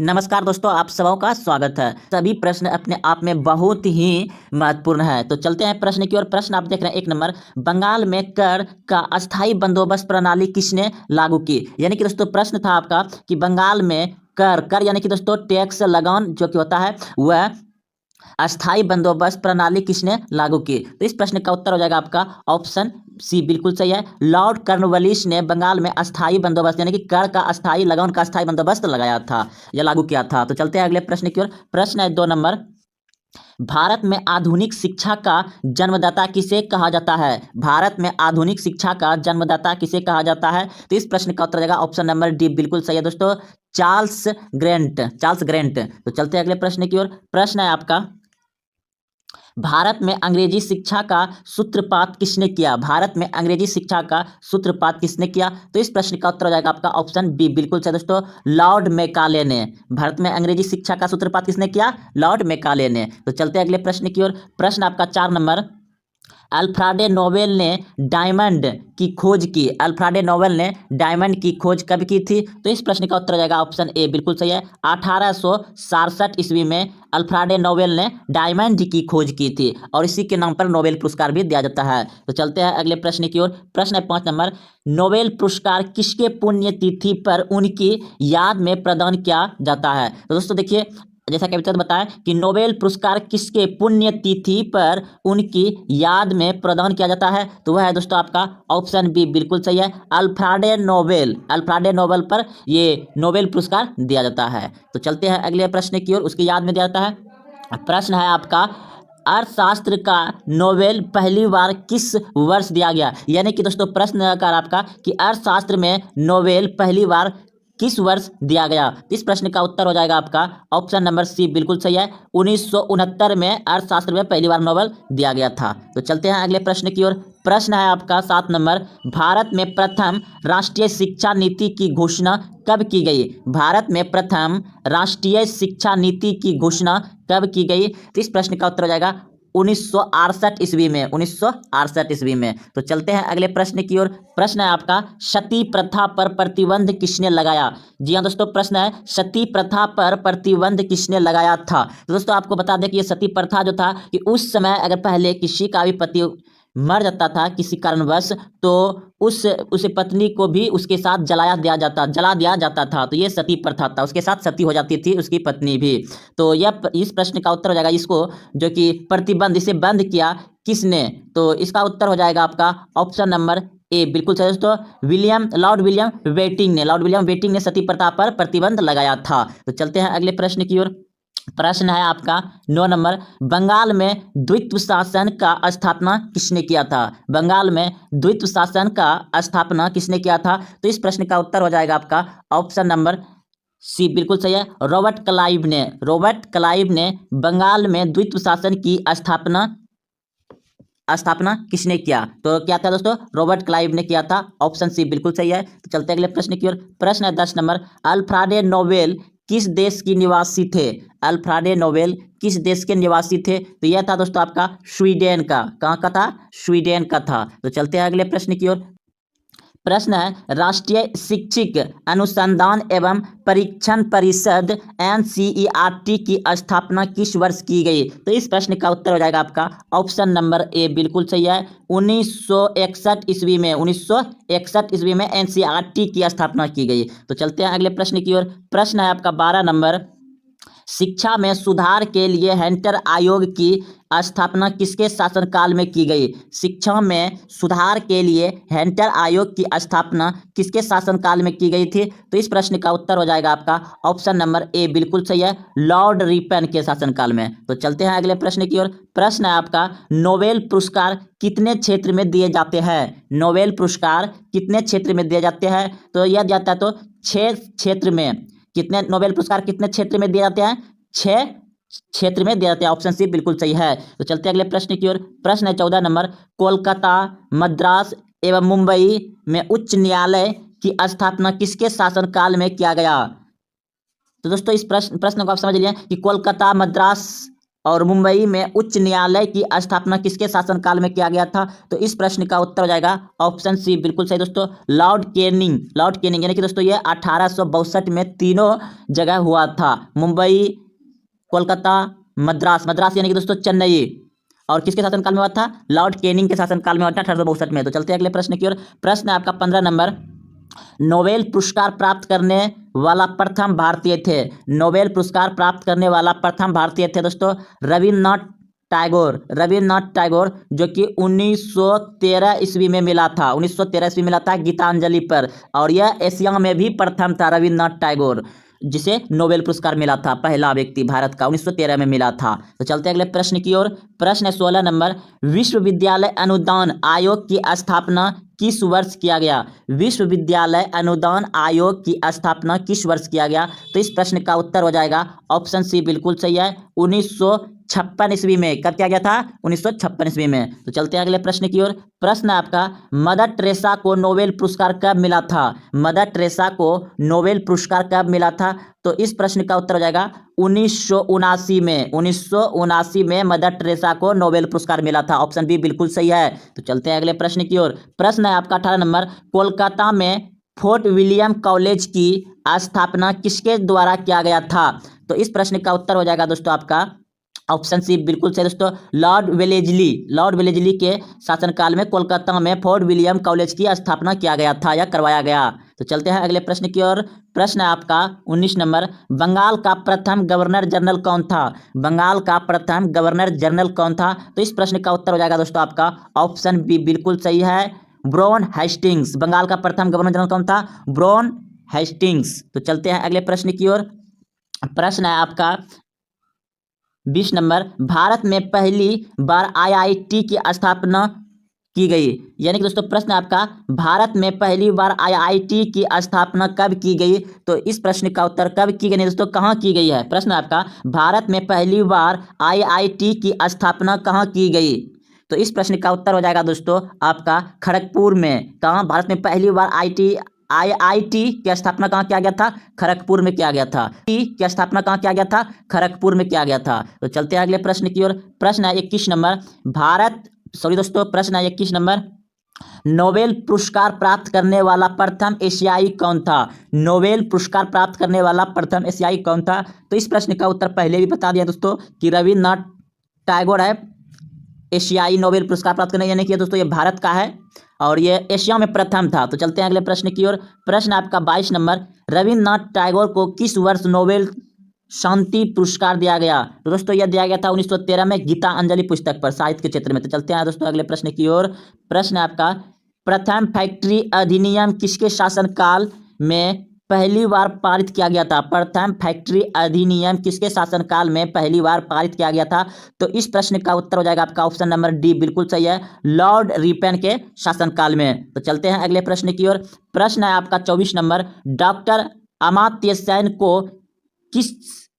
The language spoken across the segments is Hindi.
नमस्कार दोस्तों, आप सबों का स्वागत है। सभी प्रश्न अपने आप में बहुत ही महत्वपूर्ण है। तो चलते हैं प्रश्न की ओर। प्रश्न आप देख रहे हैं 1 नंबर, बंगाल में कर का अस्थायी बंदोबस्त प्रणाली किसने लागू की। यानी कि दोस्तों प्रश्न था आपका कि बंगाल में कर यानी कि दोस्तों टैक्स लगान जो कि होता है वह अस्थायी बंदोबस्त प्रणाली किसने लागू की। तो इस प्रश्न का उत्तर हो जाएगा आपका ऑप्शन सी, बिल्कुल सही है। लॉर्ड कॉर्नवालिस ने बंगाल में अस्थायी बंदोबस्त यानी कि कर का अस्थायी लगान का अस्थायी बंदोबस्त लगाया था या लागू किया था। तो चलते हैं अगले प्रश्न की ओर। प्रश्न है 2 नंबर, भारत में आधुनिक शिक्षा का जन्मदाता किसे कहा जाता है। भारत में आधुनिक शिक्षा का जन्मदाता किसे कहा जाता है। तो इस प्रश्न का उत्तर हो जाएगा ऑप्शन नंबर डी, बिल्कुल सही है दोस्तों, चार्ल्स ग्रेंट। तो चलते हैं अगले प्रश्न की ओर। प्रश्न है आपका, भारत में अंग्रेजी शिक्षा का सूत्रपात किसने किया। भारत में अंग्रेजी शिक्षा का सूत्रपात किसने किया। तो इस प्रश्न का उत्तर हो जाएगा आपका ऑप्शन बी, बिल्कुल सही दोस्तों, लॉर्ड मैकाले ने। भारत में अंग्रेजी शिक्षा का सूत्रपात किसने किया, लॉर्ड मैकाले ने। तो चलते हैं अगले प्रश्न की ओर। प्रश्न आपका 4 नंबर, अल्फ्रेड नोबेल ने डायमंड की खोज की। अल्फ्रेड नोबेल ने डायमंड की खोज कब की थी। तो इस प्रश्न का उत्तर हो जाएगा ऑप्शन ए, बिल्कुल सही है, 1867 ईस्वी में अल्फ्रेड नोबेल ने डायमंड की खोज की थी और इसी के नाम पर नोबेल पुरस्कार भी दिया जाता है। तो चलते हैं अगले प्रश्न की ओर। प्रश्न है 5 नंबर, नोबेल पुरस्कार किसके पुण्यतिथि पर उनकी याद में प्रदान किया जाता है। तो दोस्तों देखिए, जैसा कि अभी तक बताया कि नोबेल पुरस्कार किसके पुण्यतिथि पर उनकी याद में प्रदान किया जाता है। तो वह है दोस्तों आपका ऑप्शन बी, बिल्कुल सही है, अल्फ्रेड नोबेल पर ये नोबेल पुरस्कार दिया जाता है। तो चलते हैं अगले प्रश्न की ओर, उसकी याद में दिया जाता है। प्रश्न है आपका, अर्थशास्त्र का नोबेल पहली बार किस वर्ष दिया गया। यानी कि दोस्तों प्रश्न का आपका कि अर्थशास्त्र में नोबेल पहली बार किस वर्ष दिया गया। इस प्रश्न का उत्तर हो जाएगा आपका ऑप्शन नंबर सी, बिल्कुल सही है, 1969 में अर्थशास्त्र में पहली बार नोबेल दिया गया था। तो चलते हैं अगले प्रश्न की ओर। प्रश्न है आपका 7 नंबर, भारत में प्रथम राष्ट्रीय शिक्षा नीति की घोषणा कब की गई। भारत में प्रथम राष्ट्रीय शिक्षा नीति की घोषणा कब की गई। तो इस प्रश्न का उत्तर हो जाएगा 1968 ईस्वी में, 1968 ईस्वी में। तो चलते हैं अगले प्रश्न की ओर। प्रश्न है आपका, सती प्रथा पर प्रतिबंध किसने लगाया। जी हाँ दोस्तों, प्रश्न है सती प्रथा पर प्रतिबंध किसने लगाया था। तो दोस्तों आपको बता दें कि ये सती प्रथा जो था कि उस समय अगर पहले किसी का भी पति मर जाता था किसी कारणवश, तो उस पत्नी को भी उसके साथ जला दिया जाता था। तो ये सती प्रथा था, उसके साथ सती हो जाती थी उसकी पत्नी भी। तो यह इस प्रश्न का उत्तर हो जाएगा, इसको जो कि प्रतिबंध, इसे बंद किया किसने। तो इसका उत्तर हो जाएगा आपका ऑप्शन नंबर ए, बिल्कुल सही दोस्तों, लॉर्ड विलियम वेटिंग ने सती प्रथा पर प्रतिबंध लगाया था। तो चलते हैं अगले प्रश्न की ओर। प्रश्न है आपका 9 नंबर, बंगाल में द्वित्व शासन का स्थापना किसने किया था। बंगाल में द्वित्व शासन का स्थापना किसने किया था। तो इस प्रश्न का उत्तर हो जाएगा आपका ऑप्शन नंबर सी, बिल्कुल सही है, रॉबर्ट क्लाइव ने बंगाल में द्वित्व शासन की स्थापना किसने किया। तो क्या था दोस्तों, रॉबर्ट क्लाइव ने किया था, ऑप्शन सी बिल्कुल सही है। तो चलते अगले प्रश्न की ओर। प्रश्न है 10 नंबर, अल्फ्रेड नोबेल किस देश की निवासी थे। अल्फ्रेड नोबेल किस देश के निवासी थे। तो यह था दोस्तों आपका स्वीडन का। कहाँ का था, स्वीडन का था। तो चलते हैं अगले प्रश्न की ओर। प्रश्न है, राष्ट्रीय शैक्षिक अनुसंधान एवं परीक्षण परिषद एनसीईआरटी की स्थापना किस वर्ष की गई। तो इस प्रश्न का उत्तर हो जाएगा आपका ऑप्शन नंबर ए, बिल्कुल सही है, 1961 ईस्वी में, 1961 ईस्वी में एनसीईआरटी की स्थापना की गई। तो चलते हैं अगले प्रश्न की ओर। प्रश्न है आपका 12 नंबर, शिक्षा में सुधार के लिए हंटर आयोग की स्थापना किसके शासनकाल में की गई। शिक्षा में सुधार के लिए हंटर आयोग की स्थापना किसके शासनकाल में की गई थी। तो इस प्रश्न का उत्तर हो जाएगा आपका ऑप्शन नंबर ए, बिल्कुल सही है, लॉर्ड रिपन के शासनकाल में। तो चलते हैं अगले प्रश्न की ओर। प्रश्न है आपका, नोबेल पुरस्कार कितने क्षेत्र में दिए जाते हैं। नोबेल पुरस्कार कितने क्षेत्र में दिए जाते हैं। तो यह दिया जाता है तो 6 क्षेत्र में। कितने नोबेल पुरस्कार कितने क्षेत्र में दिए जाते हैं, 6 क्षेत्र में दिए जाते हैं, ऑप्शन सी बिल्कुल सही है। तो चलते हैं अगले प्रश्न की ओर। प्रश्न है 14 नंबर, कोलकाता, मद्रास एवं मुंबई में उच्च न्यायालय की स्थापना किसके शासनकाल में किया गया। तो दोस्तों इस प्रश्न को आप समझ लिया कि कोलकाता, मद्रास और मुंबई में उच्च न्यायालय की स्थापना किसके शासनकाल में किया गया था? तो इस प्रश्न का उत्तर हो जाएगा ऑप्शन सी, बिल्कुल सही दोस्तों, लॉर्ड कैनिंग। लॉर्ड कैनिंग यानी कि दोस्तों ये 1862 में तीनों जगह हुआ था, मुंबई, कोलकाता, मद्रास। मद्रास यानी कि दोस्तों चेन्नई। और किसके शासनकाल में हुआ था? लॉर्ड कैनिंग के शासनकाल में हुआ था 1862 में। तो चलते हैं अगले प्रश्न की ओर। प्रश्न है आपका 15 नंबर, नोबेल पुरस्कार प्राप्त करने वाला प्रथम भारतीय थे। नोबेल पुरस्कार प्राप्त करने वाला प्रथम भारतीय थे दोस्तों रविन्द्रनाथ टैगोर। रविन्द्रनाथ टैगोर, जो कि 1913 ईस्वी में मिला था, 1913 ईस्वी में मिला था गीतांजलि पर। और यह एशिया में भी प्रथम था रविन्द्रनाथ टैगोर, जिसे नोबेल पुरस्कार मिला था, पहला व्यक्ति भारत का 1913 में मिला था। तो चलते हैं अगले प्रश्न की ओर। प्रश्न है 16 नंबर, विश्वविद्यालय अनुदान आयोग की स्थापना किस वर्ष किया गया? विश्वविद्यालय अनुदान आयोग की स्थापना किस वर्ष किया गया? तो इस प्रश्न का उत्तर हो जाएगा ऑप्शन सी, बिल्कुल सही है, 1956 ईस्वी में। कब किया गया था? 1956 ईस्वी में। तो चलते हैं अगले प्रश्न की ओर। प्रश्न आपका, मदर टेरेसा को नोबेल पुरस्कार कब मिला था? मदर टेरेसा को नोबेल पुरस्कार कब मिला था? तो इस प्रश्न का उत्तर हो जाएगा 1979 में। 1979 में मदर टेरेसा को नोबेल पुरस्कार मिला था। ऑप्शन बी बिल्कुल सही है। तो चलते हैं अगले प्रश्न की ओर। प्रश्न है आपका 18 नंबर, कोलकाता में फोर्ट विलियम कॉलेज की स्थापना किसके द्वारा किया गया था? तो इस प्रश्न का उत्तर हो जाएगा दोस्तों आपका ऑप्शन सी, बिल्कुल सही दोस्तों, लॉर्ड वेलेजली। लॉर्ड वेलेजली के शासनकाल में कोलकाता में फोर्ट विलियम कॉलेज की स्थापना किया गया था या करवाया गया। तो चलते हैं अगले प्रश्न की ओर। प्रश्न है आपका 19 नंबर, बंगाल का प्रथम गवर्नर जनरल कौन था? बंगाल का प्रथम गवर्नर जनरल कौन था? तो इस प्रश्न का उत्तर हो जाएगा दोस्तों आपका ऑप्शन बी, बिल्कुल सही है, ब्राउन हेस्टिंग्स। बंगाल का प्रथम गवर्नर जनरल कौन था? Brown Hastings. तो चलते हैं अगले प्रश्न की ओर। प्रश्न है आपका 20 नंबर, भारत में पहली बार आईआईटी की स्थापना की गई। यानी कि दोस्तों प्रश्न आपका, भारत में पहली बार आईआईटी की स्थापना कब की गई? तो इस प्रश्न का उत्तर कब की गई नहीं दोस्तों, कहाँ की गई है? प्रश्न आपका, भारत में पहली बार आईआईटी की स्थापना कहाँ की गई? तो इस प्रश्न का उत्तर हो जाएगा दोस्तों आपका खड़गपुर में। कहाँ? भारत में पहली बार आईआईटी की स्थापना कहाँ किया गया था? खड़गपुर में किया गया था। की स्थापना कहाँ किया गया था? खड़गपुर में किया गया था। तो चलते हैं अगले प्रश्न की ओर। प्रश्न है 21 नंबर, प्रश्न है 21 नंबर, नोबेल पुरस्कार प्राप्त करने वाला प्रथम एशियाई कौन था? नोबेल पुरस्कार प्राप्त करने वाला प्रथम एशियाई कौन था? तो इस प्रश्न का उत्तर पहले भी बता दिया दोस्तों कि रविन्द्रनाथ टैगोर है एशियाई नोबेल पुरस्कार प्राप्त करने, यानी कि दोस्तों ये भारत का है और ये एशिया में प्रथम था। तो चलते हैं अगले प्रश्न की ओर। प्रश्न आपका 22 नंबर, रविन्द्रनाथ टैगोर को किस वर्ष नोबेल शांति पुरस्कार दिया गया? तो दोस्तों यह दिया गया था 1913 में गीतांजलि पुस्तक पर, साहित्य के क्षेत्र में। तो चलते हैं दोस्तों अगले प्रश्न की ओर। प्रश्न आपका, प्रथम फैक्ट्री अधिनियम किसके शासनकाल में पहली बार पारित किया गया था? प्रथम फैक्ट्री अधिनियम किसके शासनकाल में पहली बार पारित किया गया था? तो इस प्रश्न का उत्तर हो जाएगा आपका ऑप्शन नंबर डी, बिल्कुल सही है, लॉर्ड रिपन के शासनकाल में। तो चलते हैं अगले प्रश्न की ओर। प्रश्न है आपका 24 नंबर, डॉक्टर अमात्य सेन को किस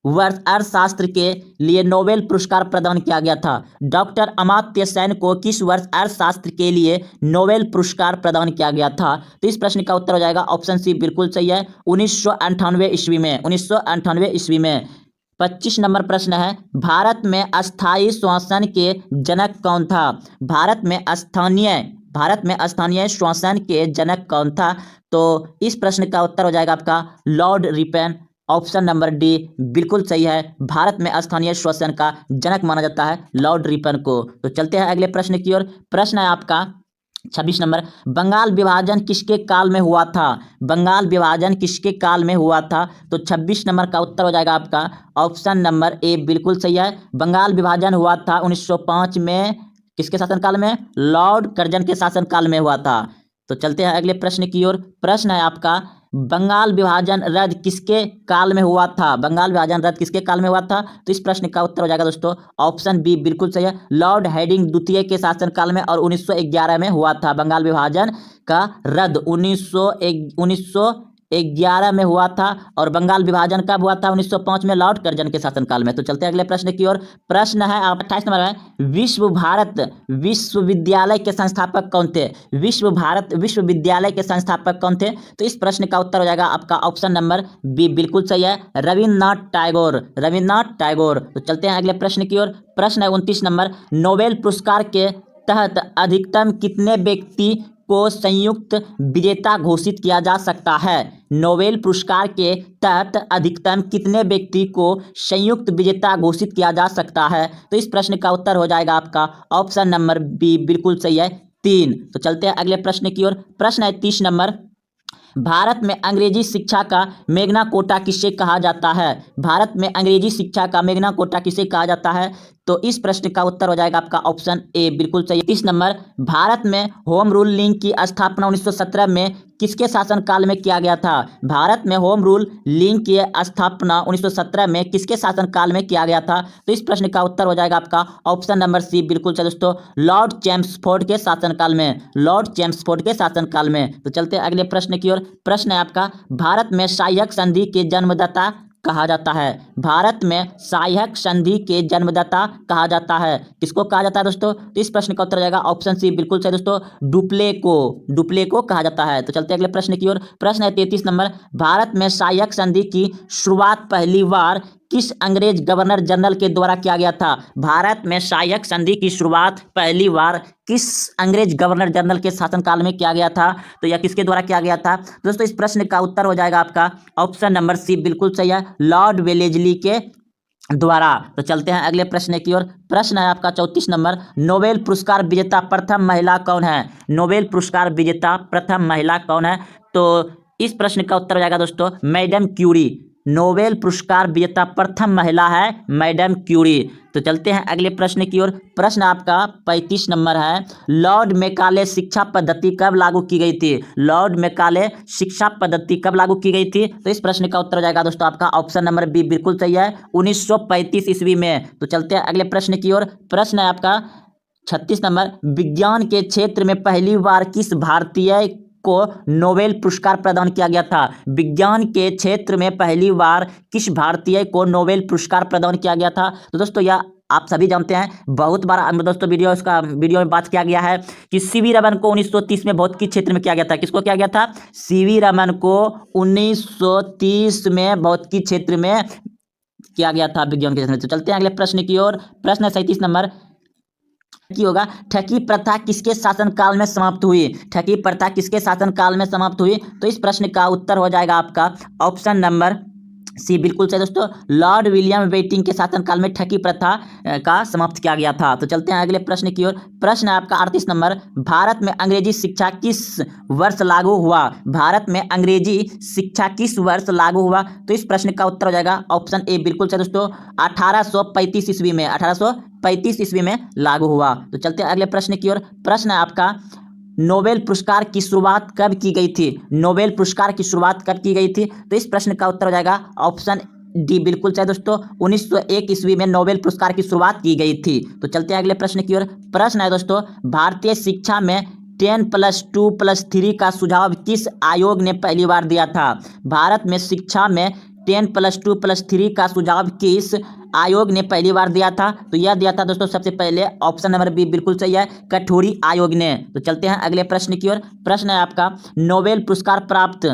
वर्ष अर्थशास्त्र के लिए नोबेल पुरस्कार प्रदान किया गया था? डॉक्टर अमात्य सेन को किस वर्ष अर्थशास्त्र के लिए नोबेल पुरस्कार प्रदान किया गया था? तो इस प्रश्न का उत्तर हो जाएगा ऑप्शन सी, बिल्कुल सही है, 1998 ईस्वी में। 1998 ईस्वी में। 25 नंबर प्रश्न है, भारत में अस्थायी शासन के जनक कौन था? भारत में स्थानीय शासन के जनक कौन था? तो इस प्रश्न का उत्तर हो जाएगा आपका Lord Ripon. Option number D बिल्कुल सही है, भारत में स्थानीय शासन का जनक माना जाता है लॉर्ड रिपन को। तो चलते हैं अगले प्रश्न की ओर। प्रश्न है आपका 26 नंबर, बंगाल विभाजन किसके काल में हुआ था? बंगाल विभाजन किसके काल में हुआ था? तो 26 नंबर का उत्तर हो जाएगा आपका ऑप्शन नंबर ए, बिल्कुल सही है, बंगाल विभाजन हुआ था 1905 में। किसके शासनकाल में? लॉर्ड कर्जन के शासनकाल में हुआ था। तो चलते हैं अगले प्रश्न की ओर। प्रश्न है आपका, बंगाल विभाजन रद्द किसके काल में हुआ था? बंगाल विभाजन रद्द किसके काल में हुआ था? तो इस प्रश्न का उत्तर हो जाएगा दोस्तों ऑप्शन बी, बिल्कुल सही है, लॉर्ड हेडिंग द्वितीय के शासनकाल में और 1911 में हुआ था बंगाल विभाजन का रद्द। 1911 1911 में हुआ था और बंगाल विभाजन कब हुआ था? 1905 में लॉर्ड कर्जन के शासनकाल में। तो चलते हैं अगले प्रश्न की ओर। प्रश्न है 28 नंबर है, विश्व भारत विश्वविद्यालय के संस्थापक कौन थे? विश्व भारत विश्वविद्यालय के संस्थापक कौन थे? तो इस प्रश्न का उत्तर हो जाएगा आपका ऑप्शन नंबर बी, बिल्कुल सही है, रविन्द्रनाथ टैगोर, रविन्द्रनाथ टैगोर। तो चलते हैं अगले प्रश्न की ओर। प्रश्न है 29 नंबर, नोबेल पुरस्कार के तहत अधिकतम कितने व्यक्ति को संयुक्त विजेता घोषित किया जा सकता है? नोबेल पुरस्कार के तहत अधिकतम कितने व्यक्ति को संयुक्त विजेता घोषित किया जा सकता है? तो इस प्रश्न का उत्तर हो जाएगा आपका ऑप्शन नंबर बी, बिल्कुल सही है, 3। तो चलते हैं अगले प्रश्न की ओर। प्रश्न है 30 नंबर, भारत में अंग्रेजी शिक्षा का मैग्ना कोटा किसे कहा जाता है? भारत में अंग्रेजी शिक्षा का मैग्ना कोटा किसे कहा जाता है? तो इस प्रश्न का उत्तर हो जाएगा आपका ऑप्शन ए, बिल्कुल सही। 30 नंबर, भारत में होम रूल लीग की स्थापना 1917 में किसके शासनकाल में किया गया था? भारत में होम रूल लीग की स्थापना 1917 में किसके शासनकाल में किया गया था? तो इस प्रश्न का उत्तर हो जाएगा आपका ऑप्शन नंबर सी, बिल्कुल सही दोस्तों, लॉर्ड चैम्सफोर्ड के शासनकाल में, लॉर्ड चैम्सफोर्ड के शासनकाल में। तो चलते हैं अगले प्रश्न की ओर। प्रश्न है आपका, भारत में सहायक संधि के जन्मदाता कहा जाता है? भारत में सहायक संधि के जन्मदाता कहा जाता है, किसको कहा जाता है दोस्तों? तो इस प्रश्न का उत्तर हो जाएगा ऑप्शन सी, बिल्कुल सही दोस्तों, डुप्ले को, डुप्ले को कहा जाता है। तो चलते हैं अगले प्रश्न की ओर। प्रश्न है 33 नंबर, भारत में सहायक संधि की शुरुआत पहली बार किस अंग्रेज गवर्नर जनरल के द्वारा किया गया था? भारत में सहायक संधि की शुरुआत पहली बार किस अंग्रेज गवर्नर जनरल के शासनकाल में किया गया था? तो यह किसके द्वारा किया गया था दोस्तों? इस प्रश्न का उत्तर हो जाएगा आपका ऑप्शन नंबर सी, बिल्कुल सही है, लॉर्ड वेलेस्ली के द्वारा। तो चलते हैं अगले प्रश्न की ओर। प्रश्न है आपका 34 नंबर, नोबेल पुरस्कार विजेता प्रथम महिला कौन है? नोबेल पुरस्कार विजेता प्रथम महिला कौन है? तो इस प्रश्न का उत्तर हो जाएगा दोस्तों मैडम क्यूरी। नोबेल पुरस्कार विजेता प्रथम महिला है मैडम क्यूरी। तो चलते हैं अगले प्रश्न की ओर। प्रश्न आपका 35 नंबर है, लॉर्ड मैकाले शिक्षा पद्धति कब लागू की गई थी? लॉर्ड मैकाले शिक्षा पद्धति कब लागू की गई थी? तो इस प्रश्न का उत्तर हो जाएगा दोस्तों आपका ऑप्शन नंबर बी, बिल्कुल सही है, 1935 ईस्वी में। तो चलते हैं अगले प्रश्न की ओर। प्रश्न है आपका 36 नंबर, विज्ञान के क्षेत्र में पहली बार किस भारतीय को नोबेल पुरस्कार प्रदान किया गया था? विज्ञान के क्षेत्र में पहली बार किस भारतीय को नोबेल पुरस्कार प्रदान किया गया था? तो दोस्तों यह आप सभी जानते हैं, बहुत बार दोस्तों वीडियो में बात किया गया है कि सीवी रमन को 1930 में भौतिकी क्षेत्र में किया गया था। किसको किया गया था? सीवी रमन को 1930 में भौतिकी क्षेत्र में किया गया था, विज्ञान के क्षेत्र में। तो चलते हैं अगले प्रश्न की ओर। प्रश्न है 37 नंबर, की होगा, ठगी प्रथा किसके शासनकाल में समाप्त हुई? ठगी प्रथा किसके शासनकाल में समाप्त हुई? तो इस प्रश्न का उत्तर हो जाएगा आपका ऑप्शन नंबर सी, बिल्कुल सही दोस्तों, लॉर्ड विलियम बेंटिंक के शासनकाल में ठगी प्रथा का समाप्त किया गया था। तो चलते हैं अगले प्रश्न की ओर। प्रश्न है आपका 38 नंबर, भारत में अंग्रेजी शिक्षा किस वर्ष लागू हुआ? भारत में अंग्रेजी शिक्षा किस वर्ष लागू हुआ? तो इस प्रश्न का उत्तर हो जाएगा ऑप्शन ए, बिल्कुल सही दोस्तों, 1835 ईस्वी में, 1835 ईस्वी में लागू हुआ। तो चलते हैं अगले प्रश्न की ओर। प्रश्न है आपका, नोबेल पुरस्कार की शुरुआत कब की गई थी? नोबेल पुरस्कार की शुरुआत कब की गई थी? तो इस प्रश्न का उत्तर हो जाएगा ऑप्शन डी, बिल्कुल सही दोस्तों, 1901 ईस्वी में नोबेल पुरस्कार की शुरुआत की गई थी। तो चलते हैं अगले प्रश्न की ओर। प्रश्न है दोस्तों, भारतीय शिक्षा में 10+2+3 का सुझाव किस आयोग ने पहली बार दिया था? भारत में शिक्षा में 10+2+3 का सुझाव किस आयोग ने पहली बार दिया था? तो यह दिया था दोस्तों सबसे पहले ऑप्शन नंबर बी, बिल्कुल सही है, कठोरी आयोग ने। तो चलते हैं अगले प्रश्न की ओर। प्रश्न है आपका, नोबेल पुरस्कार प्राप्त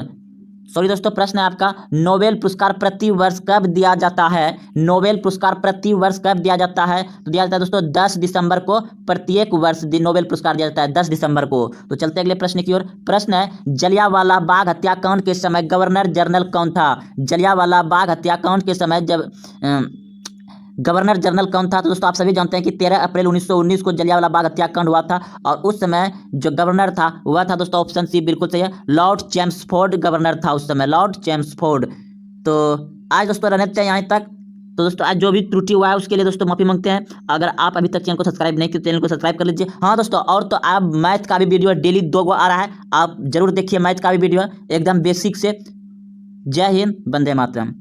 प्रश्न है आपका, नोबेल पुरस्कार प्रति वर्ष कब दिया जाता है? नोबेल पुरस्कार प्रति वर्ष कब दिया जाता है? तो दिया जाता है दोस्तों 10 दिसंबर को, प्रत्येक वर्ष नोबेल पुरस्कार दिया जाता है 10 दिसंबर को। तो चलते अगले प्रश्न की ओर। प्रश्न है, जलियांवाला बाग हत्याकांड के समय गवर्नर जनरल कौन था? जलियांवाला बाग हत्याकांड के समय जब गवर्नर जनरल कौन था? तो दोस्तों आप सभी जानते हैं कि 13 अप्रैल 1919 को जलियांवाला बाग हत्याकांड हुआ था और उस समय जो गवर्नर था वह था दोस्तों ऑप्शन सी, बिल्कुल सही है, लॉर्ड चैम्सफोर्ड गवर्नर था उस समय, लॉर्ड चैम्सफोर्ड। तो आज दोस्तों रहने चाहिए यहाँ तक। तो दोस्तों आज जो भी त्रुटि हुआ है उसके लिए दोस्तों माफी मांगते हैं। अगर आप अभी तक चैनल को सब्सक्राइब नहीं किए, चैनल को सब्सक्राइब कर लीजिए। हाँ दोस्तों, और तो आप मैथ का भी वीडियो डेली 2 गो आ रहा है, आप जरूर देखिए मैथ का भी वीडियो एकदम बेसिक से। जय हिंद, वंदे मातरम।